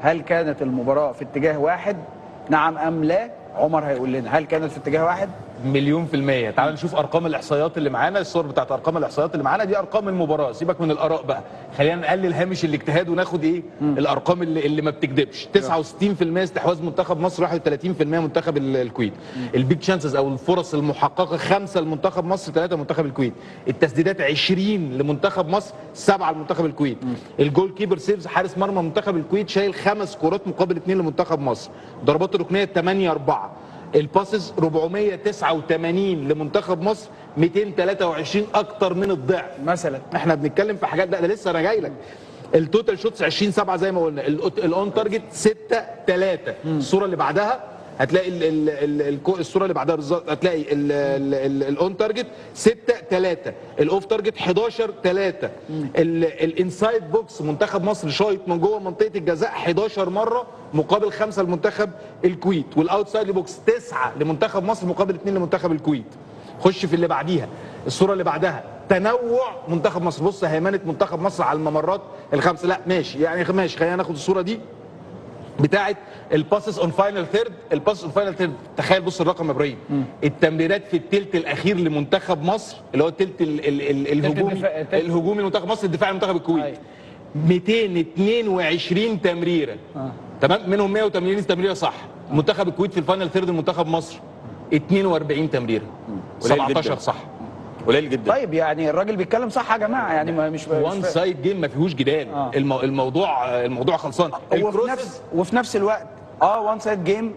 هل كانت المباراة في اتجاه واحد؟ نعم أم لا؟ عمر هيقول لنا هل كانت في اتجاه واحد؟ مليون في المية. تعال نشوف ارقام الاحصائيات اللي معانا، الصور بتاعت ارقام الاحصائيات اللي معانا دي ارقام المباراة، سيبك من الاراء بقى، خلينا نقلل هامش الاجتهاد وناخد ايه؟ الارقام اللي ما بتكذبش. 69% استحواذ منتخب مصر، 31% منتخب الكويت. البيج تشانسز او الفرص المحققة 5 لمنتخب مصر، 3 لمنتخب الكويت. التسديدات 20 لمنتخب مصر، 7 لمنتخب الكويت. الجول كيبر سيفز، حارس مرمى منتخب الكويت شايل 5 كرات مقابل 2 لمنتخب مصر. ضربات الركنية 8-4. الباسز 489 لمنتخب مصر، 223 اكتر من الضعف. مثلا احنا بنتكلم في حاجات، ده لسه انا جاي لك. التوتال شوتس 20-7 زي ما قلنا، الاون تارجت 6-3. الصوره اللي بعدها هتلاقي الصوره اللي بعدها بالظبط هتلاقي الاون تارجت 6-3، الاوف تارجت 11-3. الانسايد بوكس منتخب مصر شايط من جوه منطقه الجزاء 11 مره مقابل 5 لمنتخب الكويت، والاوتسايد بوكس 9 لمنتخب مصر مقابل 2 لمنتخب الكويت. خش في اللي بعديها، الصوره اللي بعدها تنوع منتخب مصر. بص هيمنه منتخب مصر على الممرات الخمسه، لا ماشي يعني ماشي، خلينا ناخد الصوره دي بتاعت الباسز اون فاينل ثيرد. الباسز اون فاينل ثيرد، تخيل بص الرقم يا ابراهيم، التمريرات في الثلث الاخير لمنتخب مصر اللي هو الثلث الهجومي لمنتخب مصر، الدفاعي لمنتخب الكويت 222 تمريره. تمام، منهم 180 تمريره صح. منتخب الكويت في الفاينل ثيرد لمنتخب مصر 42 تمريره، 17 صح. قليل جدا. طيب يعني الراجل بيتكلم صح يا جماعه، يعني مش وان سايد جيم ما فيهوش جدال. الموضوع خلصان. وفي نفس الوقت وان سايد جيم،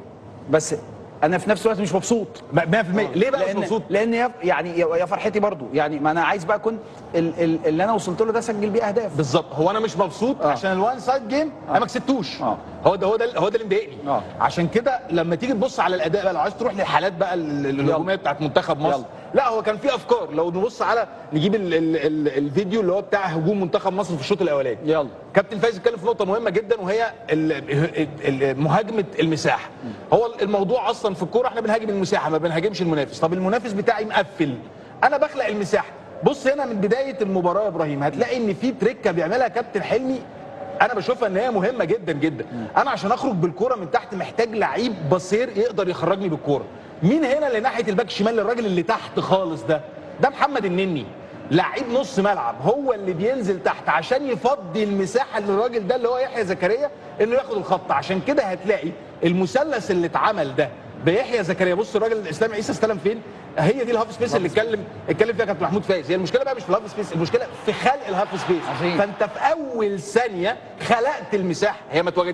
بس انا في نفس الوقت مش مبسوط 100%. ليه بقى مش مبسوط؟ لان يعني يا فرحتي برضو، يعني ما انا عايز بقى اكون اللي انا وصلت له ده اسجل بيه اهداف. بالظبط، هو انا مش مبسوط عشان الوان سايد جيم انا ما كسبتوش. هو ده اللي مضايقني. عشان كده لما تيجي تبص على الاداء بقى، لو عايز تروح للحالات بقى الهجوميه بتاعت منتخب مصر، لا هو كان في افكار. لو نبص على نجيب الفيديو اللي هو بتاع هجوم منتخب مصر في الشوط الاولاني، يلا كابتن فايز اتكلم في نقطه مهمه جدا، وهي مهاجمه المساحه. هو الموضوع اصلا في الكوره احنا بنهاجم المساحه ما بنهاجمش المنافس. طب المنافس بتاعي مقفل، انا بخلق المساحه. بص هنا من بدايه المباراه يا ابراهيم هتلاقي ان في تريكه بيعملها كابتن حلمي، انا بشوفها ان هي مهمه جدا جدا. انا عشان اخرج بالكوره من تحت محتاج لعيب بصير يقدر يخرجني بالكوره. مين هنا اللي ناحيه الباك الشمال، الراجل اللي تحت خالص ده محمد النني، لعيب نص ملعب، هو اللي بينزل تحت عشان يفضي المساحه للراجل ده اللي هو يحيى زكريا انه ياخد الخط. عشان كده هتلاقي المثلث اللي اتعمل ده بيحيى زكريا. بص الراجل اسلام عيسى استلم فين؟ هي دي الهاف سبيس اللي اتكلم فيها كابتن محمود فايز. هي المشكله بقى مش في الهاف سبيس، المشكله في خلق الهاف سبيس. فانت في اول ثانيه خلقت المساحه، هي ما